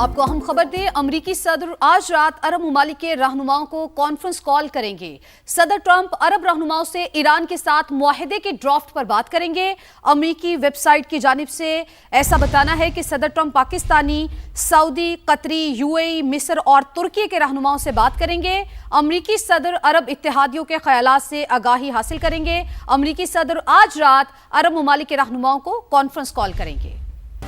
آپ کو اہم خبر دیں، امریکی صدر آج رات عرب ممالک کے رہنماؤں کو کانفرنس کال کریں گے۔ صدر ٹرمپ عرب رہنماؤں سے ایران کے ساتھ معاہدے کے ڈرافٹ پر بات کریں گے۔ امریکی ویب سائٹ کی جانب سے ایسا بتانا ہے کہ صدر ٹرمپ پاکستانی، سعودی، قطری، UAE، مصر اور ترکی کے رہنماؤں سے بات کریں گے۔ امریکی صدر عرب اتحادیوں کے خیالات سے آگاہی حاصل کریں گے۔ امریکی صدر آج رات عرب ممالک کے رہنماؤں کو کانفرنس کال کریں گے۔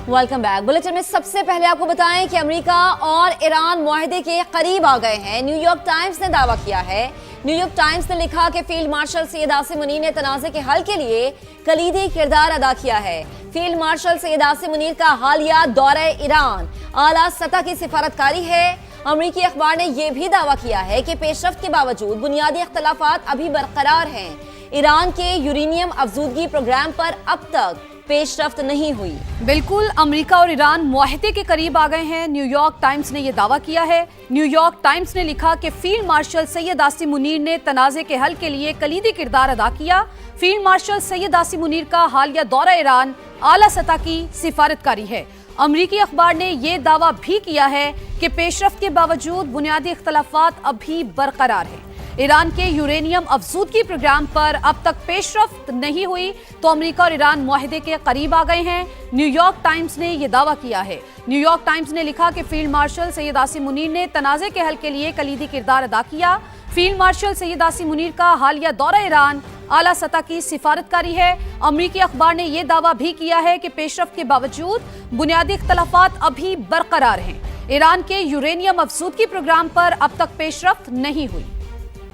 Welcome back. بلیٹن میں سب سے پہلے آپ کو بتائیں کہ امریکہ اور ایران معاہدے کے قریب آ گئے ہیں۔ نیو یارک ٹائمز نے دعویٰ کیا ہے۔ نیو یارک ٹائمز نے لکھا کہ فیلڈ مارشل سید عاصم منیر نے تنازع کے حل کے لیے کلیدی کردار ادا کیا ہے۔ فیلڈ مارشل سید عاصم منیر کا حالیہ دورہ ایران اعلیٰ سطح کی سفارتکاری ہے۔ امریکی اخبار نے یہ بھی دعویٰ کیا ہے کہ پیش رفت کے باوجود بنیادی اختلافات ابھی برقرار ہیں۔ ایران کے یورینیم افزودگی پروگرام پر اب تک پیش رفت نہیں ہوئی۔ بالکل، امریکہ اور ایران معاہدے کے قریب آ گئے ہیں۔ نیو یارک ٹائمز نے یہ دعویٰ کیا ہے۔ نیو یارک ٹائمز نے لکھا کہ فیلڈ مارشل سید عاصم منیر نے تنازع کے حل کے لیے کلیدی کردار ادا کیا۔ فیلڈ مارشل سید عاصم منیر کا حالیہ دورہ ایران اعلیٰ سطح کی سفارتکاری ہے۔ امریکی اخبار نے یہ دعویٰ بھی کیا ہے کہ پیش رفت کے باوجود بنیادی اختلافات ابھی برقرار ہیں۔ ایران کے یورینیم افزودگی پروگرام پر اب تک پیش رفت نہیں ہوئی تو امریکہ اور ایران معاہدے کے قریب آ گئے ہیں۔ نیو یارک ٹائمز نے یہ دعویٰ کیا ہے۔ نیو یارک ٹائمز نے لکھا کہ فیلڈ مارشل سید عاصم منیر نے تنازع کے حل کے لیے کلیدی کردار ادا کیا۔ فیلڈ مارشل سید عاصم منیر کا حالیہ دورہ ایران اعلیٰ سطح کی سفارتکاری ہے۔ امریکی اخبار نے یہ دعویٰ بھی کیا ہے کہ پیش رفت کے باوجود بنیادی اختلافات ابھی برقرار ہیں۔ ایران کے یورینیم افزودگی پروگرام پر اب تک پیش رفت نہیں ہوئی۔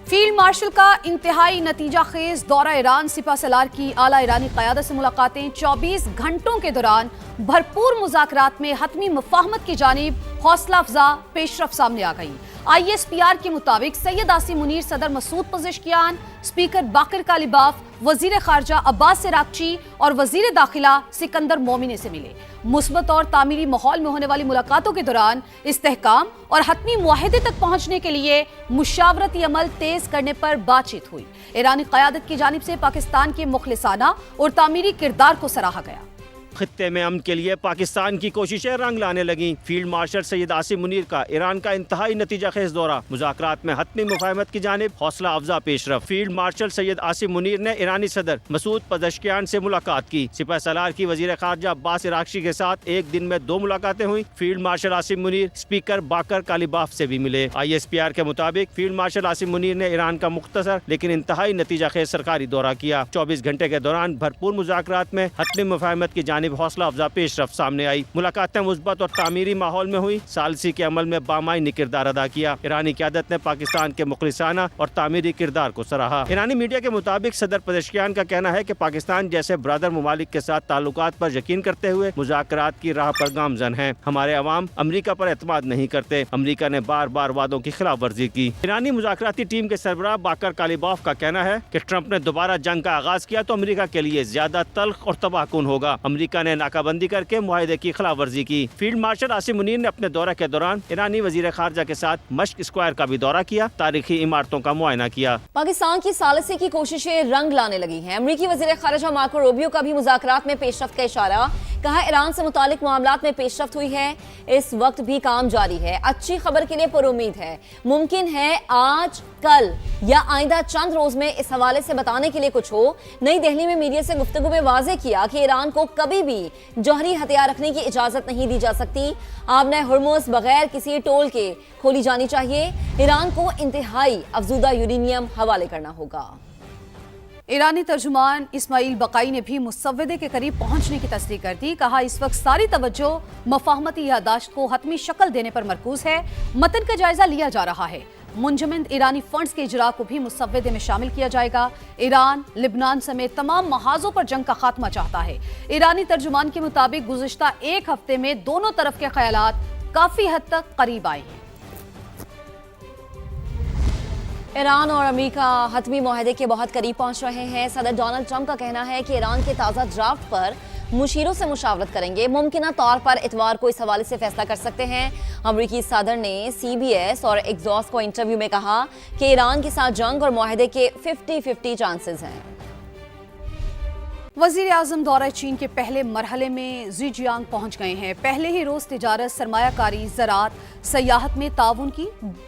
فیلڈ مارشل کا انتہائی نتیجہ خیز دورہ ایران، سپہ سالار کی اعلیٰ ایرانی قیادت سے ملاقاتیں، 24 گھنٹوں کے دوران بھرپور مذاکرات میں حتمی مفاہمت کی جانب حوصلہ افزا پیش رفت سامنے آ گئی۔ ISPR کے مطابق سید عاصم منیر صدر مسعود پزشکیان، اسپیکر باقر کالیباف، وزیر خارجہ عباس عراقچی اور وزیر داخلہ سکندر مومنی سے ملے۔ مثبت اور تعمیری ماحول میں ہونے والی ملاقاتوں کے دوران استحکام اور حتمی معاہدے تک پہنچنے کے لیے مشاورتی عمل تیز کرنے پر بات چیت ہوئی۔ ایرانی قیادت کی جانب سے پاکستان کے مخلصانہ اور تعمیری کردار کو سراہا گیا۔ خطے میں امن کے لیے پاکستان کی کوششیں رنگ لانے لگیں۔ فیلڈ مارشل سید عاصم منیر کا ایران کا انتہائی نتیجہ خیز دورہ، مذاکرات میں حتمی مفاہمت کی جانب حوصلہ افزا پیش رفت۔ فیلڈ مارشل سید عاصم منیر نے ایرانی صدر مسعود پزشکیان سے ملاقات کی۔ سپہ سالار کی وزیر خارجہ عباس عراقچی کے ساتھ ایک دن میں 2 ملاقاتیں ہوئیں۔ Field marshal Asim Munir speaker Baqir Qalibaf سے بھی ملے۔ ISPR کے مطابق فیلڈ مارشل عاصم منیر نے ایران کا مختصر لیکن انتہائی نتیجہ خیز سرکاری دورہ کیا۔ 24 گھنٹے کے دوران بھرپور مذاکرات میں حتمی مفاہمت کی جانب حوصلہ افزا پیش رفت سامنے آئی۔ ملاقاتیں مثبت اور تعمیری ماحول میں ہوئی۔ ثالثی کے عمل میں بامعنی کردار ادا کیا۔ ایرانی قیادت نے پاکستان کے مخلصانہ اور تعمیری کردار کو سراہا۔ ایرانی میڈیا کے مطابق صدر پزشکیان کا کہنا ہے کہ پاکستان جیسے برادر ممالک کے ساتھ تعلقات پر یقین کرتے ہوئے مذاکرات کی راہ پر گامزن ہیں۔ ہمارے عوام امریکہ پر اعتماد نہیں کرتے۔ امریکہ نے بار بار وعدوں کی خلاف ورزی کی۔ ایرانی مذاکراتی ٹیم کے سربراہ باقر کالیباف کا کہنا ہے کہ ٹرمپ نے دوبارہ جنگ کا آغاز کیا تو امریکہ کے لیے زیادہ تلخ اور تباہ کن ہوگا۔ امریکہ نے ناکہ بندی کر کے معاہدے کی خلاف ورزی کی۔ فیلڈ مارشل عاصم منیر نے اپنے دورہ کے دوران ایرانی وزیر خارجہ کے ساتھ مشق اسکوائر کا بھی دورہ کیا، تاریخی عمارتوں کا معائنہ کیا۔ پاکستان کی ثالثی کی کوششیں رنگ لانے لگی ہیں۔ امریکی وزیر خارجہ مارکو روبیو کا بھی مذاکرات میں پیش رفت کا اشارہ، کہا ایران سے متعلق معاملات میں پیش رفت ہوئی ہے، اس وقت بھی کام جاری ہے، اچھی خبر کے لیے پر امید ہے، ممکن ہے آج، کل یا آئندہ چند روز میں اس حوالے سے بتانے کے لیے کچھ ہو۔ نئی دہلی میں میڈیا سے گفتگو میں واضح کیا کہ ایران کو کبھی بھی جوہری ہتھیار رکھنے کی اجازت نہیں دی جا سکتی۔ آبنہ ہرمز بغیر کسی ٹول کے کھولی جانی چاہیے۔ ایران کو انتہائی افزودہ یورینیم حوالے کرنا ہوگا۔ ایرانی ترجمان اسماعیل بقائی نے بھی مسودے کے قریب پہنچنے کی تصدیق کر دی۔ کہا اس وقت ساری توجہ مفاہمتی یادداشت کو حتمی شکل دینے پر مرکوز ہے۔ متن کا جائزہ لیا جا رہا ہے۔ منجمد ایرانی فنڈز کے اجراء کو بھی مسودے میں شامل کیا جائے گا۔ ایران لبنان سمیت تمام محاذوں پر جنگ کا خاتمہ چاہتا ہے۔ ایرانی ترجمان کے مطابق گزشتہ ایک ہفتے میں دونوں طرف کے خیالات کافی حد تک قریب آئے ہیں۔ ایران اور امریکہ حتمی معاہدے کے بہت قریب پہنچ رہے ہیں۔ صدر ڈونلڈ ٹرمپ کا کہنا ہے کہ ایران کے تازہ ڈرافٹ پر مشیروں سے مشاورت کریں گے، ممکنہ طور پر اتوار کو اس حوالے سے فیصلہ کر سکتے ہیں۔ امریکی صدر نے CBS اور ایکزوس کو انٹرویو میں کہا کہ ایران کے ساتھ جنگ اور معاہدے کے 50-50 چانسز ہیں۔ वजीर आजम दौरा चीन के पहले मरहले में ज़ीजियांग पहुंच गए हैं। पहले ही रोज तिजारत, सरमायाकारी, ज़राअत, सयाहत में ताउन की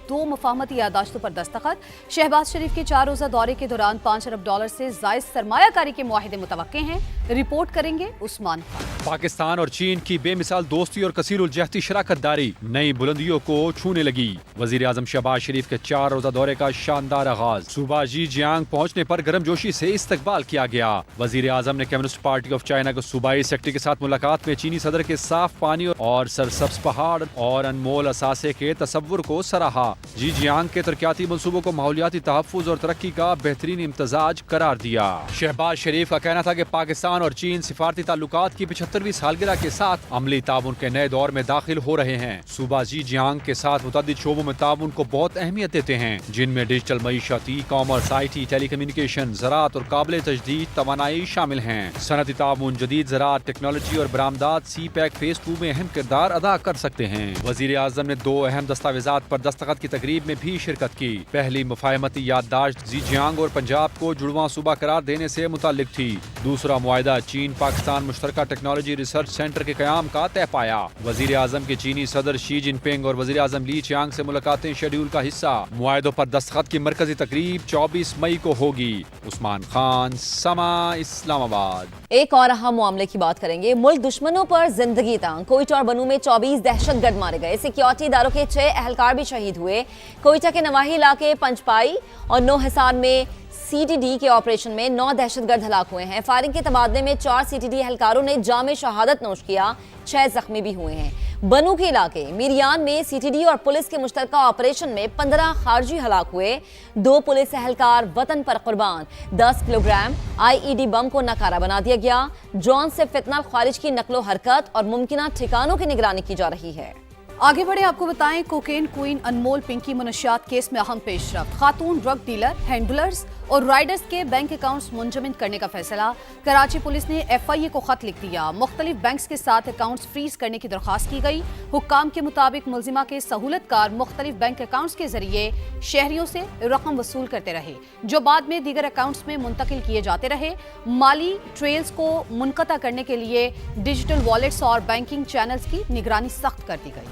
2 मुफाहमती यादाश्तों पर दस्तखत। शहबाज शरीफ के 4 रोज़ा दौरे के दौरान $5 अरब से ज़ायद सरमायाकारी के मुआहिदे मुतवक्के हैं। रिपोर्ट करेंगे उस्मान खान। पाकिस्तान और चीन की बेमिसाल दोस्ती और कसीरुल जहती शराकत दारी नई बुलंदियों को छूने लगी। वजीर आजम शहबाज शरीफ के 4 रोज़ा दौरे का शानदार आगाज। सुबह ज़ीजियांग पहुंचने पर गर्मजोशी से इस्तकबाल किया गया। वजीर आजम ने कम्युनिस्ट पार्टी ऑफ चाइना के सूबाई सेक्रेटरी के साथ मुलाकात में चीनी सदर के साफ पानी और सरसब्ज पहाड़ और अनमोल असासे के तस्वुर को सराहा। ज़ीजियांग के तरक्याती मंसूबों को माहौलियाती तहफ़्फ़ुज़ और तरक्की का बेहतरीन इम्तजाज करार दिया। शहबाज शरीफ का कहना था कि पाकिस्तान और चीन सिफारती ताल्लुकात की 75वीं सालगिरह के साथ अमली ताउन के नए दौर में दाखिल हो रहे हैं। सूबा ज़ीजियांग के साथ मुतअद्दिद शोबों में ताउन को बहुत अहमियत देते हैं, जिनमें डिजिटल मईशत, e commerce, IT, telecommunication, ज़राअत और काबिल तजदीद तवानाई शामिल हैं। सनती ताउन, जदीद ज़राअत, टेक्नोलॉजी और बरामदात CPEC फेज़ 2 में अहम किरदार अदा कर सकते हैं। वज़ीर आज़म ने 2 अहम दस्तावेज़ात पर दस्तखत की तकरीब में भी शिरकत की। पहली मुफाहमती याददाश्त ज़ीजियांग और पंजाब को जुड़वां सूबा करार देने से मुताल्लिक थी। दूसरा मुआहिदा चीन पाकिस्तान मुश्तरका टेक्नोलॉजी रिसर्च सेंटर के क़याम का तय पाया। वज़ीर आज़म के चीनी सदर शी जिनपिंग और वज़ीर आज़म ली चियांग से मुलाकातें शेड्यूल का हिस्सा। मुआहिदों पर दस्तखत की मरकजी तकरीब 24 मई को होगी। उस्मान खान, समा, इस्लामाबाद। एक और अहम मामले की बात करेंगे। मुल्क दुश्मनों पर जिंदगी तंग। कोयटा और बनू में 24 दहशतगर्द मारे गए। सिक्योरिटी इदारों के 6 एहलकार भी शहीद हुए। कोयटा के नवाही इलाके पंचपाई और नो हिसार में CTD के ऑपरेशन में 9 दहशतगर्द हलाक हुए हैं। फायरिंग के तबादले में 4 CTD एहलकारों ने जाम शहादत नोश किया, 6 जख्मी भी हुए हैं। बनू के इलाके मिरियान में CTD और पुलिस के मुश्तरका ऑपरेशन में 15 खारजी हलाक हुए। 2 पुलिस एहलकार वतन पर कुर्बान। 10 किलोग्राम IED बम को नकारा बना दिया गया। ड्रोन से फितना खारिज की नकलो हरकत और मुमकिन ठिकानों की निगरानी की जा रही है। आगे बढ़े, आपको बताएं कोकेन क्वीन अनमोल पिंकी मुनशियात केस में अहम पेशरफ। खातून ड्रग डीलर, हैंडलर्स और राइडर्स के बैंक अकाउंट्स मुंजमद करने का फैसला। कराची पुलिस ने FIA को खत लिख दिया। मुख्तलिफ बैंक्स के साथ अकाउंट्स फ्रीज करने की दरख्वास्त की गई। हुक्काम के मुताबिक मुलजिमा के सहूलतकार मुख्तलिफ बैंक अकाउंट्स के जरिए शहरियों से रकम वसूल करते रहे, जो बाद में दीगर अकाउंट्स में मुंतकिल किए जाते रहे। माली ट्रेल्स को मुनक़ता करने के लिए डिजिटल वॉलेट्स और बैंकिंग चैनल्स की निगरानी सख्त कर दी गई।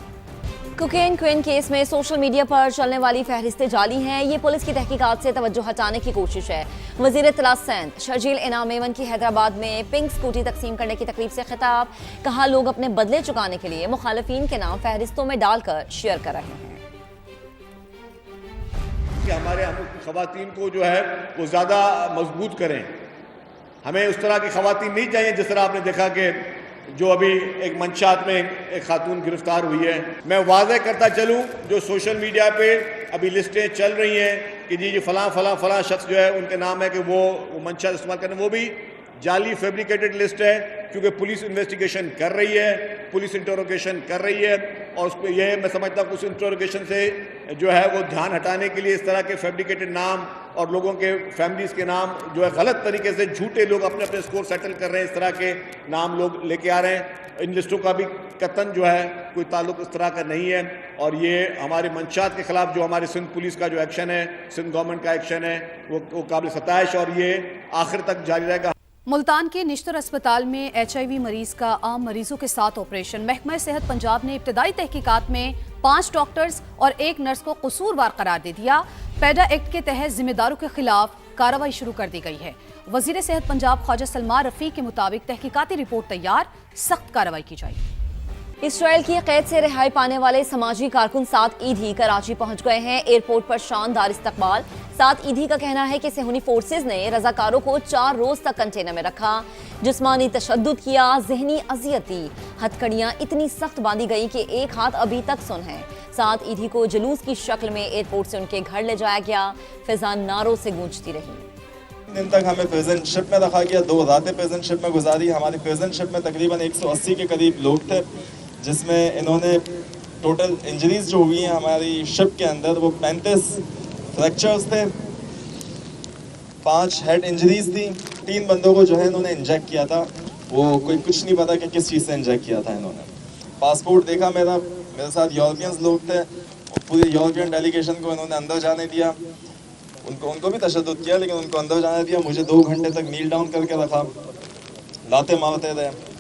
कोकेन क्वीन केस में सोशल मीडिया पर चलने वाली फहरिस्तें जाली हैं। ये पुलिस की तहकीकात से तवज्जो हटाने की कोशिश है। वज़ीर इत्तला सेंध शर्जील इनाम एवन की हैदराबाद में पिंक स्कूटी तकसीम करने की तकरीब से खिताब। कहा, लोग अपने बदले चुकाने के लिए मुखालिफिन के नाम फहरिस्तों में डालकर शेयर कर रहे हैं। कि हमारे ख़वातीन को जो है वो ज़्यादा मजबूत करें। हमें उस तरह की ख़वातीन नहीं चाहिए जिस तरह आपने देखा कि जो अभी एक मंशात में एक खातून गिरफ्तार हुई है। मैं वाज़ेह करता चलूँ, जो सोशल मीडिया पे अभी लिस्टें चल रही हैं कि जी फलां शख्स जो है उनके नाम है कि वो मंशात इस्तेमाल करें, वो भी जाली फैब्रिकेटेड लिस्ट है। क्योंकि पुलिस इन्वेस्टिगेशन कर रही है, पुलिस इंटरोगेशन कर रही है और उस पर यह मैं समझता हूँ उस इंटरोगेशन से जो है वो ध्यान हटाने के लिए इस तरह के फैब्रिकेटेड नाम और लोगों के फैमिलीज़ के नाम जो है गलत तरीके से झूठे लोग अपने अपने स्कोर सेटल कर रहे हैं, इस तरह के नाम लोग लेके आ रहे हैं। इन लिस्टों का भी कतन जो है कोई ताल्लुक इस तरह का नहीं है और ये हमारे मंशात के ख़िलाफ़ जो हमारे सिंध पुलिस का जो एक्शन है, सिंध गवर्नमेंट का एक्शन है, वो काबिल सताइश और ये आखिर तक जारी रहेगा। मुल्तान के निश्तर अस्पताल में HIV मरीज का आम मरीजों के साथ ऑपरेशन। महकमा सेहत पंजाब ने इब्तदाई तहकीकात में 5 डॉक्टर्स और 1 नर्स को कसूरवार करार दे दिया। पैडा एक्ट के तहत जिम्मेदारों के खिलाफ कार्रवाई शुरू कर दी गई है। वजीर सेहत पंजाब ख्वाजा सलमान रफी के मुताबिक तहकीकाती रिपोर्ट तैयार, सख्त कार्रवाई की जाएगी। इसराइल की कैद से रिहाई पाने वाले समाजी कारकुन साद ईदी कराची पहुंच गए हैं। एयरपोर्ट पर शानदार इस्तकबाल। साद ईदी का कहना है कि सेहूनी फोर्सेज ने रजाकारों को 4 रोज तक कंटेनर में रखा, जिस्मानी तशद्दुद किया, जहनी अजियत दी। हथकड़ियां इतनी सख्त बांधी गई कि एक हाथ अभी तक सुन है। साद ईदी को जुलूस की शक्ल में एयरपोर्ट से उनके घर ले जाया गया। फिजा नारों से गूंजती रही। दिन तक हमें प्रेजेंट शिप में रखा गया, 2 रातें प्रेजेंट शिप में गुजारी। हमारी प्रेजेंट शिप में तकरीबन 180 के करीब लोग थे, जिसमें इन्होंने टोटल इंजरीज जो हुई हैं हमारी शिप के अंदर वो 35 फ्रैक्चर्स थे, 5 हेड इंजरीज थी। 3 बंदों को जो है इन्होंने इंजेक्ट किया था, वो कोई कुछ नहीं पता कि किस चीज़ से इंजेक्ट किया था इन्होंने। पासपोर्ट देखा मेरे साथ यूरोपियंस लोग थे, पूरी यूरोपियन डेलीगेशन को इन्होंने अंदर जाने दिया। उनको भी तशद्दुद किया, लेकिन उनको अंदर जाने दिया। मुझे 2 घंटे तक नील डाउन करके रखा। लाते मारते रहे।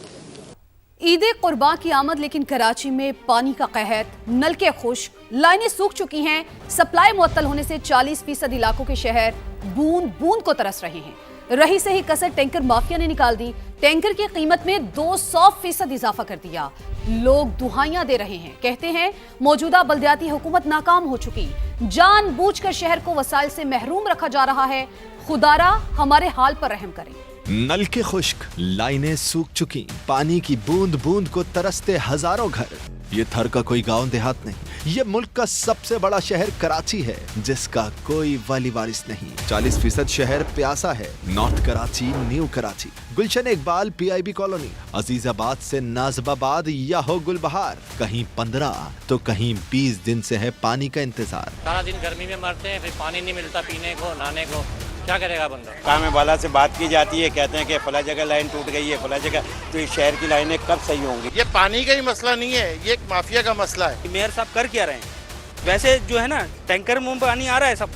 ईद कुर्बान की आमद, लेकिन कराची में पानी का कहर, नलके खुश्क, लाइनें सूख चुकी हैं। सप्लाई मुअत्तल होने से 40% इलाकों के शहर बूंद बूंद को तरस रहे हैं। रही सही कसर टैंकर माफिया ने निकाल दी। टैंकर की कीमत में 200% इजाफा कर दिया। लोग दुहाइयां दे रहे हैं, कहते हैं मौजूदा बल्दियाती हुकूमत नाकाम हो चुकी, जानबूझकर शहर को वसाइल से महरूम रखा जा रहा है। खुदारा हमारे हाल पर रहम करें। नलके खुश्क, लाइनें सूख चुकी, पानी की बूंद बूंद को तरसते हजारों घर। ये थर का कोई गांव देहात नहीं, ये मुल्क का सबसे बड़ा शहर कराची है, जिसका कोई वाली वारिस नहीं। 40% शहर प्यासा है। नॉर्थ कराची, न्यू कराची, गुलशन इकबाल PIB कॉलोनी, अजीजाबाद से नाजबाबाद या हो गुलबहार, कहीं 15 तो कहीं 20 दिन से है पानी का इंतजार। सारा दिन गर्मी में मरते हैं, फिर पानी नहीं मिलता पीने को, नहाने को, क्या करेगा बंदा। काम वाला से बात की जाती है, कहते हैं कि फला जगह लाइन टूट गई है, फला जगह, तो इस शहर की लाइनें कब सही होंगी। ये पानी का ही मसला नहीं है, ये एक माफिया का मसला है। मेयर साहब कर क्या रहे हैं? वैसे जो है ना, टैंकर में पानी आ रहा है, सब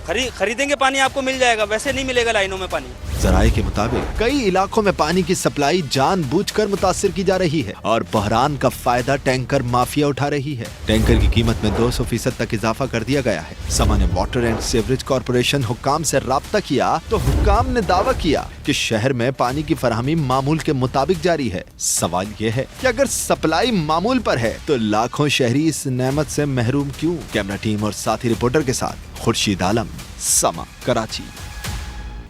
खरीदेंगे पानी, आपको मिल जाएगा, वैसे नहीं मिलेगा लाइनों में पानी। जराये के मुताबिक कई इलाकों में पानी की सप्लाई जानबूझकर मुतासिर की जा रही है और बहरान का फायदा टैंकर माफिया उठा रही है। टैंकर की कीमत में 200% तक इजाफा कर दिया गया है। समा ने वाटर एंड सीवरेज कॉर्पोरेशन हुक्काम से राब्ता किया तो हुक्काम ने दावा किया कि शहर में पानी की फराहमी मामूल के मुताबिक जारी है। सवाल ये है कि अगर सप्लाई मामूल पर है तो लाखों शहरी इस नेमत से महरूम क्यों? कैमरा टीम और साथी रिपोर्टर के साथ खुर्शीद आलम, समा, कराची।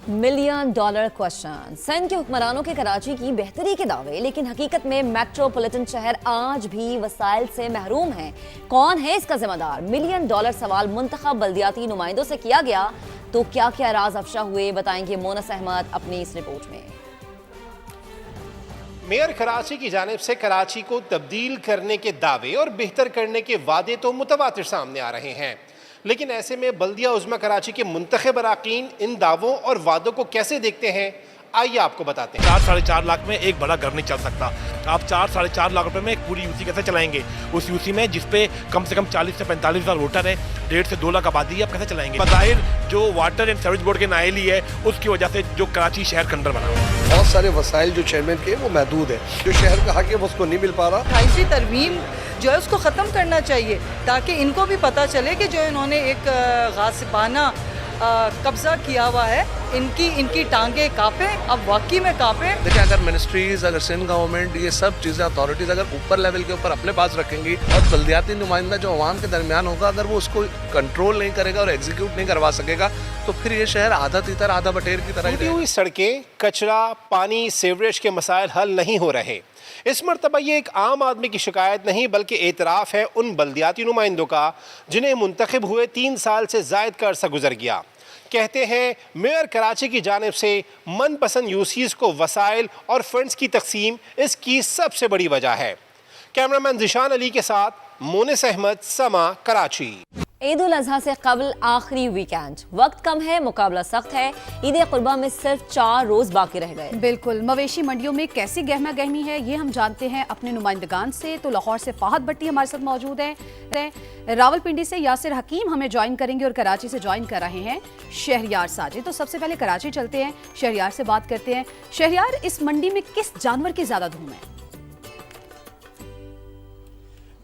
$1 million question. सिंध के हुक्मरानों के कराची की बेहतरी के दावे, लेकिन हकीकत में मेट्रोपॉलिटन शहर आज भी वसाइल से महरूम है। कौन है इसका जिम्मेदार? $1 मिलियन सवाल मुंतखब बल्दियाती नुमाइंदों से किया गया, तो क्या क्या राज अफशा हुए, बताएंगे मोनस अहमद अपनी इस रिपोर्ट में। मेयर कराची की जानिब से कराची को तब्दील करने के दावे और बेहतर करने के वादे तो मुतवातिर सामने आ रहे हैं, लेकिन ऐसे में बल्दिया उज़्मा कराची के मुंतखब अराकीन इन दावों और वादों को कैसे देखते हैं, आइए आपको बताते हैं। 4-4.5 लाख में एक बड़ा घर नहीं चल सकता। आप 4-4.5 लाख रुपए में एक पूरी यूसी कैसे चलाएंगे? उस यूसी में जिसपे कम से कम 40 से 45 हज़ार वोटर है, 1.5 से 2 लाख आबादी है, आप कैसे चलाएंगे? बज़ाहिर जो वाटर एंड सीवरेज बोर्ड के नायल ही है, उसकी वजह से जो कराची शहर खंडर बना। बहुत सारे वसाइल जो चेयरमैन के वो महदूद है, जो शहर का हक है वो उसको नहीं मिल पा रहा। 28वीं तरमीम जो है उसको ख़त्म करना चाहिए, ताकि इनको भी पता चले कि जो इन्होंने एक गासिबाना कब्जा किया हुआ है, इनकी टांगे कांपे, अब वाकई में कांपे। देखिए, अगर मिनिस्ट्रीज, अगर सिंध गवर्नमेंट, ये सब चीज़ें अथॉरिटीज़ अगर ऊपर लेवल के ऊपर अपने पास रखेंगी और बल्दियाती नुमाइंदा जो अवाम के दरमियान होगा, अगर वो उसको कंट्रोल नहीं करेगा और एग्जीक्यूट नहीं करवा सकेगा, तो फिर ये शहर आधा तीतर आधा बटेर की तरह टूटी हुई सड़कें, कचरा, पानी, सीवरेज के मसाइल हल नहीं हो रहे। इस मरतबा ये एक आम आदमी की शिकायत नहीं, बल्कि एतराफ़ है उन बल्दियाती नुमाइंदों का जिन्हें मुंतखब हुए 3 साल से ज़ायद का अरसा गुजर गया। कहते हैं मेयर कराची की जानिब से मनपसंद यूसीज़ को वसाइल और फंड्स की तकसीम इसकी सबसे बड़ी वजह है। कैमरामैन ज़िशान अली के साथ मोनिस अहमद, समा, कराची। ईद उल अज़हा से कबल आखिरी वीकेंड, वक्त कम है, मुकाबला सख्त है। ईद कुर्बान में सिर्फ 4 रोज बाकी रह गए। बिल्कुल, मवेशी मंडियों में कैसी गहमा गहमी है ये हम जानते हैं अपने नुमाइंदगान से। तो लाहौर से फाहद भट्टी हमारे साथ मौजूद हैं, रावलपिंडी से यासिर हकीम हमें ज्वाइन करेंगे और कराची से ज्वाइन कर रहे हैं शहरियार साजिद। तो सबसे पहले कराची चलते हैं, शहरियार से बात करते हैं। शहरियार, इस मंडी में किस जानवर की ज्यादा धूम है?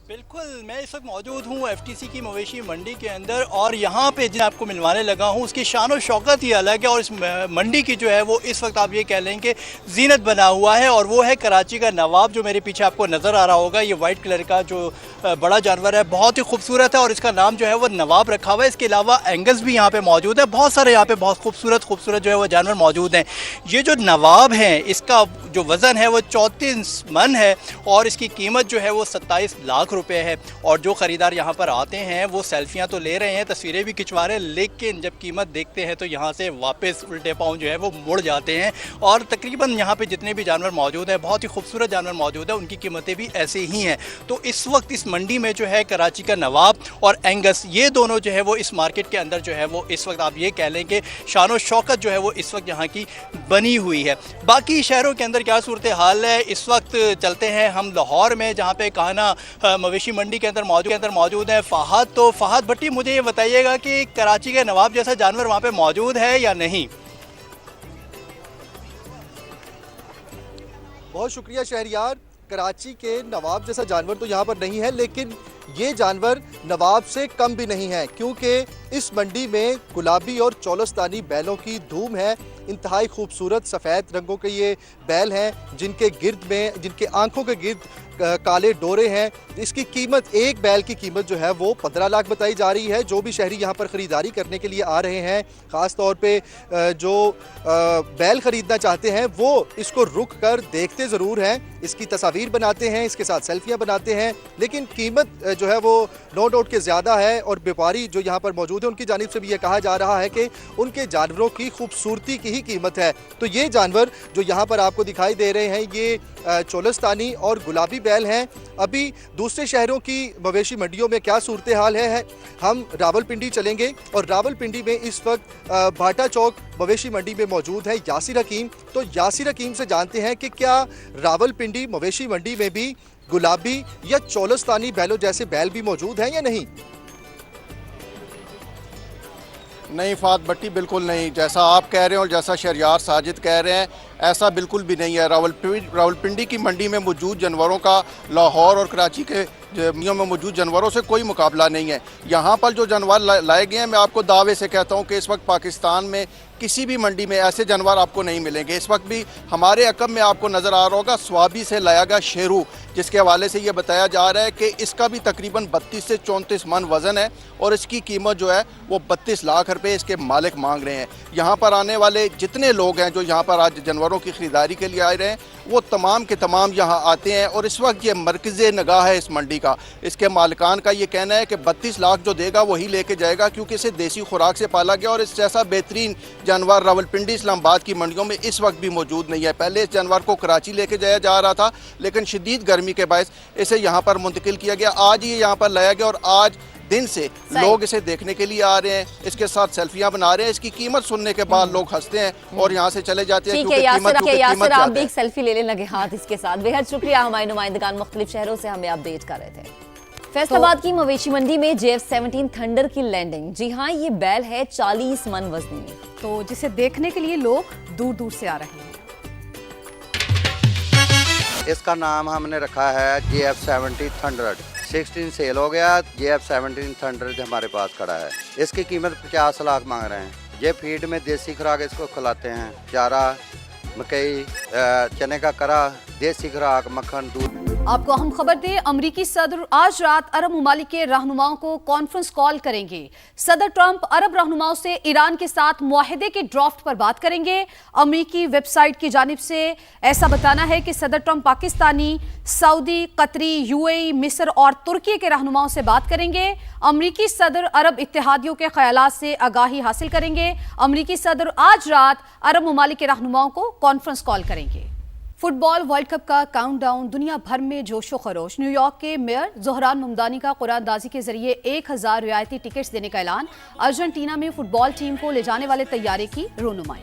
बिल्कुल, मैं इस वक्त मौजूद हूँ FTC की मवेशी मंडी के अंदर, और यहाँ पे जिन आपको मिलवाने लगा हूँ उसकी शान और शौकत ही अलग है। और इस मंडी की जो है वो इस वक्त आप ये कह लें कि जीनत बना हुआ है, और वो है कराची का नवाब, जो मेरे पीछे आपको नज़र आ रहा होगा। ये वाइट कलर का जो बड़ा जानवर है बहुत ही खूबसूरत है, और इसका नाम जो है वो नवाब रखा हुआ है। इसके अलावा एंगल्स भी यहाँ पर मौजूद है, बहुत सारे यहाँ पर बहुत खूबसूरत जो है वो जानवर मौजूद हैं। ये जो नवाब हैं, इसका जो वज़न है वो 34 मन है, और इसकी कीमत जो है वो 27 लाख रुपए है। और जो ख़रीदार यहाँ पर आते हैं वो सेल्फियाँ तो ले रहे हैं, तस्वीरें भी खिंचवा रहे हैं, लेकिन जब कीमत देखते हैं तो यहाँ से वापस उल्टे पाँव जो है वो मुड़ जाते हैं। और तकरीबन यहाँ पे जितने भी जानवर मौजूद हैं, बहुत ही खूबसूरत जानवर मौजूद है, उनकी कीमतें भी ऐसे ही हैं। तो इस वक्त इस मंडी में जो है कराची का नवाब और एंगस, ये दोनों जो है वो इस मार्केट के अंदर जो है वो इस वक्त आप ये कह लें कि शान और शौकत जो है वो इस वक्त यहाँ की बनी हुई है। बाकी शहरों के अंदर क्या सूरत हाल है, इस वक्त चलते हैं हम लाहौर में, जहाँ पे काना मवेशी मंडी के अंदर मौजूद है फहद। तो फहद भट्टी, मुझे ये बताइएगा कि कराची के नवाब जैसा जानवर वहाँ पे मौजूद है या नहीं? बहुत शुक्रिया शहरियार। कराची के नवाब जैसा जानवर तो यहाँ पर नहीं है, लेकिन ये जानवर नवाब से कम भी नहीं है, क्योंकि इस मंडी में गुलाबी और चौलस्तानी बैलों की धूम है। इंतहाई खूबसूरत सफ़ेद रंगों के ये बैल हैं, जिनके आंखों के गिर्द काले डोरे हैं। इसकी कीमत, एक बैल की कीमत जो है वो 15 लाख बताई जा रही है। जो भी शहरी यहाँ पर ख़रीदारी करने के लिए आ रहे हैं, ख़ास तौर पे जो बैल ख़रीदना चाहते हैं, वो इसको रुक कर देखते ज़रूर हैं, इसकी तस्वीर बनाते हैं, इसके साथ सेल्फियाँ बनाते हैं, लेकिन कीमत जो है वो नो डाउट के ज़्यादा है। और व्यापारी जो यहाँ पर मौजूद है, उनकी जानिब से भी ये कहा जा रहा है कि उनके जानवरों की खूबसूरती की ही कीमत है। तो ये जानवर जो यहाँ पर आपको दिखाई दे रहे हैं, ये चौलस्तानी और गुलाबी बैल हैं। अभी दूसरे शहरों की मवेशी मंडियों में क्या सूरत हाल है, हम रावलपिंडी चलेंगे और रावलपिंडी में इस वक्त भाटा चौक मवेशी मंडी में मौजूद है यासिर हकीम। तो यासिर हकीम से जानते हैं कि क्या रावलपिंडी मवेशी मंडी में भी गुलाबी या चौलस्तानी बैलों जैसे बैल भी मौजूद हैं या नहीं? नहीं फात भट्टी, बिल्कुल नहीं। जैसा आप कह रहे हैं और जैसा शहरियार साजिद कह रहे हैं, ऐसा बिल्कुल भी नहीं है। रावलपिंडी की मंडी में मौजूद जानवरों का लाहौर और कराची के मंडियों में मौजूद जानवरों से कोई मुकाबला नहीं है। यहाँ पर जो जानवर लाए गए हैं, मैं आपको दावे से कहता हूँ कि इस वक्त पाकिस्तान में किसी भी मंडी में ऐसे जानवर आपको नहीं मिलेंगे। इस वक्त भी हमारे अकब में आपको नज़र आ रहा होगा स्वाबी से लाया गया शेरू, जिसके हवाले से ये बताया जा रहा है कि इसका भी तकरीबन 32 से 34 मन वज़न है और इसकी कीमत जो है वो 32 लाख रुपए इसके मालिक मांग रहे हैं। यहाँ पर आने वाले जितने लोग हैं जो यहाँ पर आज जानवरों की ख़रीदारी के लिए आए रहे हैं, वो तमाम के तमाम यहाँ आते हैं। और इस वक्त ये मरकज़ निगाह है इस मंडी का। इसके मालिकान का ये कहना है कि 32 लाख जो देगा वही लेके जाएगा, क्योंकि इसे देसी खुराक से पाला गया और इस जैसा बेहतरीन जानवर रावलपिंडी इस्लामाबाद की मंडियों में इस वक्त भी मौजूद नहीं है। पहले इस जानवर को कराची लेके जाया जा रहा था, लेकिन शदीद गर्मी के बायस इसे यहाँ पर मुंतकिल किया गया। आज ये यहाँ पर लाया गया और आज दिन से लोग इसे देखने के लिए आ रहे हैं, इसके साथ सेल्फियां बना रहे हैं। इसकी कीमत सुनने के बाद लोग हंसते हैं और यहाँ से चले जाते हैं। यासिर, आप भी एक सेल्फी लेने लगे हाथ इसके साथ। बेहद शुक्रिया, हमारे नुमाइंदगान मुख्तलिफ शहरों से हमें अपडेट कर रहे थे। फैसलाबाद की मवेशी मंडी में JF-17 थंडर की लैंडिंग। जी हाँ, ये बैल है 40 मन वजनी में, तो जिसे देखने के लिए लोग दूर दूर से आ रहे हैं। इसका नाम हमने रखा है JF-17 थंडर। 16 सेल हो गया, JF-17 थंडर हमारे पास खड़ा है। इसकी कीमत 50 लाख मांग रहे हैं। ये फीड में देसी खुराक इसको खिलाते हैं, चारा, मकई, चने का करा, देसी खुराक, मक्खन, दूध। आपको अहम खबर दें, अमरीकी सदर आज रात अरब ममालिक के रहनुमाओं को कॉन्फ्रेंस कॉल करेंगे। सदर ट्रंप अरब रहनुमाओं से ईरान के साथ मुआहदे के ड्राफ्ट पर बात करेंगे। अमरीकी वेबसाइट की जानिब से ऐसा बताना है कि सदर ट्रंप पाकिस्तानी, सऊदी, कतरी, UAE, मिस्र और तुर्की के रहनुमाओं से बात करेंगे। अमरीकी सदर अरब इत्तेहादियों के ख्यालात से आगाही हासिल करेंगे। अमरीकी सदर आज रात अरब ममालिक के रहनुमाओं को कॉन्फ्रेंस कॉल करेंगे। फुटबॉल वर्ल्ड कप का काउंटडाउन, दुनिया भर में जोशो खरोश। न्यूयॉर्क के मेयर ज़ोहरान ममदानी का कुरानदाजी के जरिए 1000 रियायती टिकट्स देने का ऐलान। अर्जेंटीना में फुटबॉल टीम को ले जाने वाले तैयारे की रोनुमाई।